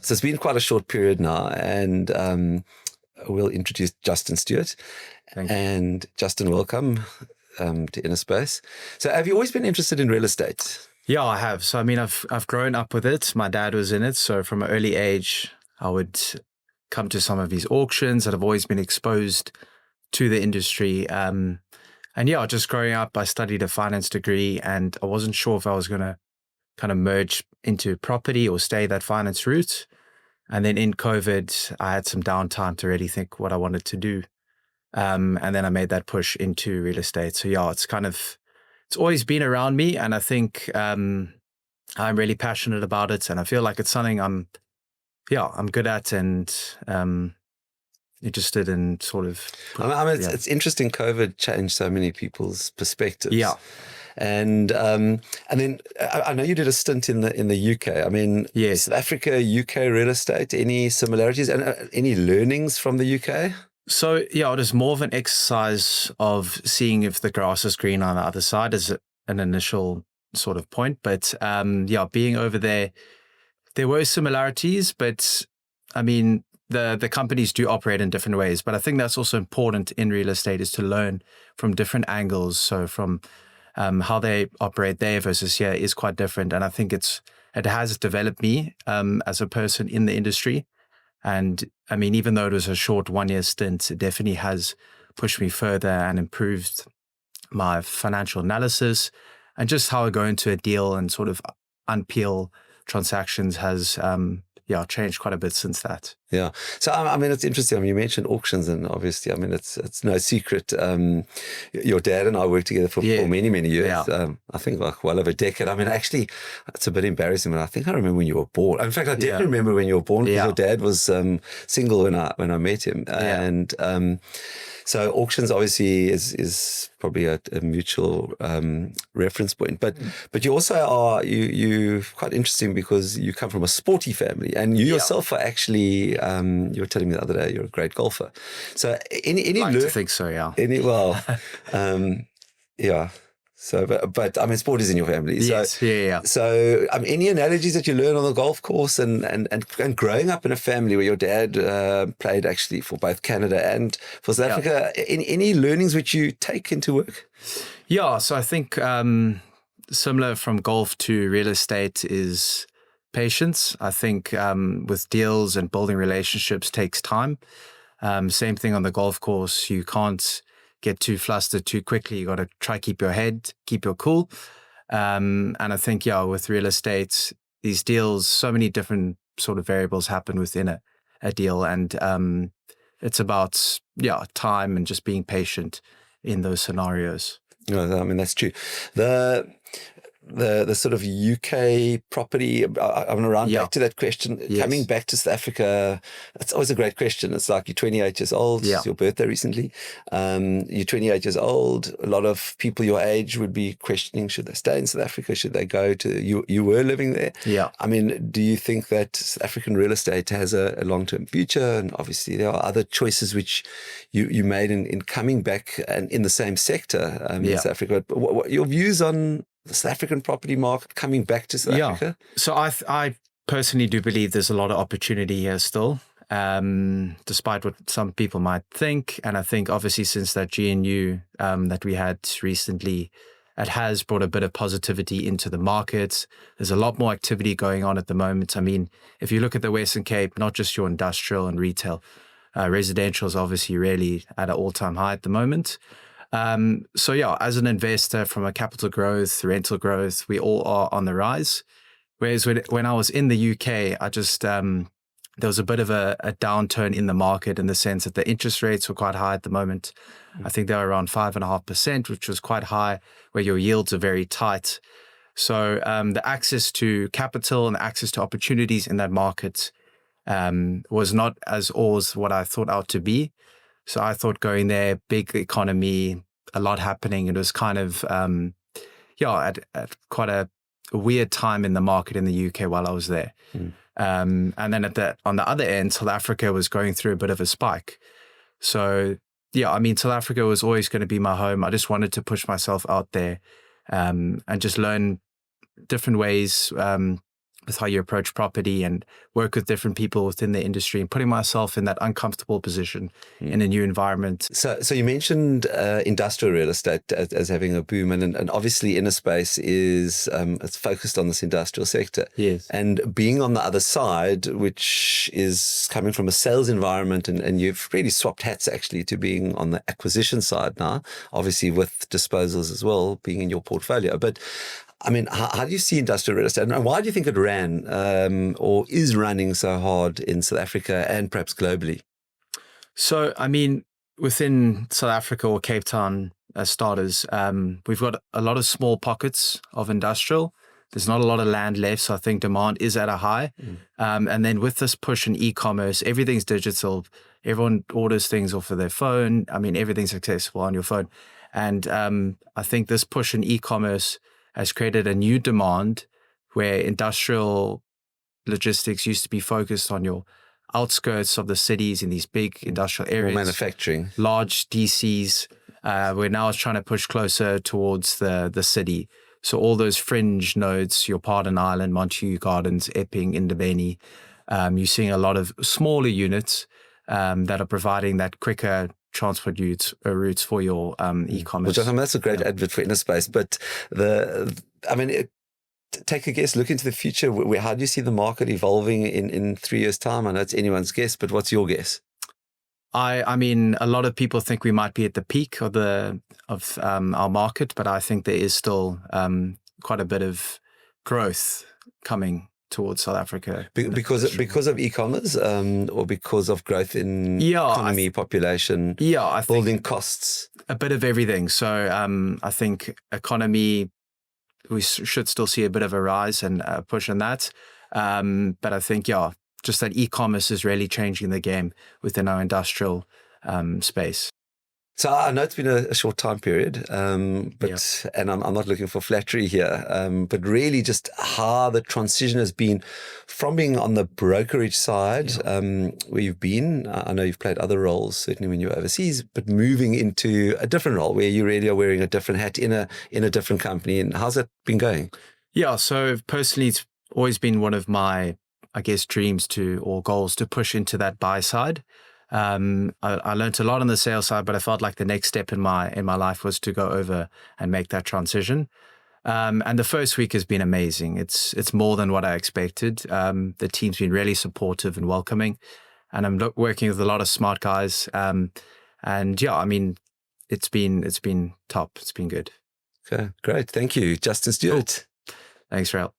So it's been quite a short period now, and we'll introduce Justin Stewart. Thank you. And Justin, welcome to Inospace. So have you always been interested in real estate? Yeah, I have. So, I mean, I've grown up with it. My dad was in it. So from an early age, I would come to some of these auctions, and I've always been exposed to the industry. And yeah, just growing up, I studied a finance degree, and I wasn't sure if I was going to kind of merge into property or stay that finance route. And then in COVID, I had some downtime to really think what I wanted to do. And then I made that push into real estate. So yeah, it's always been around me. And I think I'm really passionate about it. And I feel like it's something I'm good at and interested in sort of. It's interesting. COVID changed so many people's perspectives. Yeah. And then I know you did a stint in the UK. I mean, yes. South Africa, UK real estate, any similarities and any learnings from the UK? So yeah, it is more of an exercise of seeing if the grass is green on the other side as an initial sort of point. But being over there were similarities, but I mean, the companies do operate in different ways. But I think that's also important in real estate, is to learn from different angles. So from how they operate there versus here is quite different. And I think it has developed me as a person in the industry. And I mean, even though it was a short 1-year stint, it definitely has pushed me further and improved my financial analysis, and just how I go into a deal and sort of unpeel transactions has changed quite a bit since that. Yeah. So, I mean, it's interesting. I mean, you mentioned auctions, and obviously, I mean, it's no secret. Your dad and I worked together for many, many years. Yeah. I think like well over a decade. I mean, actually, it's a bit embarrassing, but I think I remember when you were born. In fact, I did remember when you were born, because your dad was single when I met him. And so auctions obviously is probably a mutual reference point. But you also are you're quite interesting, because you come from a sporty family, and you yourself are actually you were telling me the other day you're a great golfer. So any I like to think so, yeah. Yeah. So, but I mean, sport is in your family. Yes, so, So, any analogies that you learn on the golf course, and growing up in a family where your dad played actually for both Canada and for South Africa, any learnings which you take into work? Yeah, so I think similar from golf to real estate is patience. I think with deals and building relationships takes time. Same thing on the golf course. You can't get too flustered too quickly. You got to try keep your cool. And I think, with real estate, these deals, so many different sort of variables happen within a deal. And it's about, time and just being patient in those scenarios. No, I mean, that's true. The sort of UK property, I'm going to round back to that question. Yes. Coming back to South Africa, it's always a great question. It's like, you're 28 years old. It's your birthday recently. You're 28 years old. A lot of people your age would be questioning, should they stay in South Africa? Should they go to, you were living there. Yeah. I mean, do you think that South African real estate has a long-term future? And obviously there are other choices which you made in coming back and in the same sector in South Africa. But what your views on the South African property market coming back to South Africa? So I personally do believe there's a lot of opportunity here still, despite what some people might think. And I think obviously since that GNU that we had recently, it has brought a bit of positivity into the market. There's a lot more activity going on at the moment. I mean, if you look at the Western Cape, not just your industrial and retail, residential is obviously really at an all-time high at the moment. As an investor, from a capital growth, rental growth, we all are on the rise. Whereas when I was in the UK, I just, there was a bit of a downturn in the market, in the sense that the interest rates were quite high at the moment. I think they were around 5.5%, which was quite high, where your yields are very tight. So the access to capital and the access to opportunities in that market was not as always what I thought out to be. So I thought going there, big economy, a lot happening. It was kind of, at quite a weird time in the market in the UK while I was there. And then on the other end, South Africa was going through a bit of a spike. So, I mean, South Africa was always going to be my home. I just wanted to push myself out there and just learn different ways, with how you approach property and work with different people within the industry, and putting myself in that uncomfortable position in a new environment. So you mentioned industrial real estate as having a boom, and obviously Inospace is it's focused on this industrial sector. Yes. And being on the other side, which is coming from a sales environment, and you've really swapped hats actually to being on the acquisition side now, obviously with disposals as well being in your portfolio. But I mean, how do you see industrial real estate, and why do you think it ran or is running so hard in South Africa and perhaps globally? So, I mean, within South Africa or Cape Town as starters, we've got a lot of small pockets of industrial. There's not a lot of land left, so I think demand is at a high. And then with this push in e-commerce, everything's digital. Everyone orders things off of their phone. I mean, everything's accessible on your phone. And I think this push in e-commerce has created a new demand where industrial logistics used to be focused on your outskirts of the cities in these big industrial areas. Or manufacturing. Large DCs. We're now trying to push closer towards the city. So all those fringe nodes, your Pardon Island, Montague Gardens, Epping, Indabeni, you're seeing a lot of smaller units that are providing that quicker transport routes for your e-commerce. Well, John, that's a great advert for Inospace. But take a guess, look into the future. How do you see the market evolving in 3 years' time? I know it's anyone's guess, but what's your guess? I mean, a lot of people think we might be at the peak of our market, but I think there is still quite a bit of growth coming towards South Africa. Because of e-commerce or because of growth in economy, population, I think building costs? A bit of everything. So I think economy, we should still see a bit of a rise and a push in that. But I think, just that e-commerce is really changing the game within our industrial space. So I know it's been a short time period, and I'm not looking for flattery here, but really just how the transition has been from being on the brokerage side, where you've been. I know you've played other roles, certainly when you were overseas, but moving into a different role where you really are wearing a different hat in a different company. And how's that been going? Yeah, so personally, it's always been one of my, I guess, dreams or goals to push into that buy side. I learned a lot on the sales side, but I felt like the next step in my life was to go over and make that transition. And the first week has been amazing. It's more than what I expected. The team's been really supportive and welcoming, and I'm working with a lot of smart guys. I mean, it's been top. It's been good. Okay, great. Thank you, Justin Stewart. Cool. Thanks, Rael.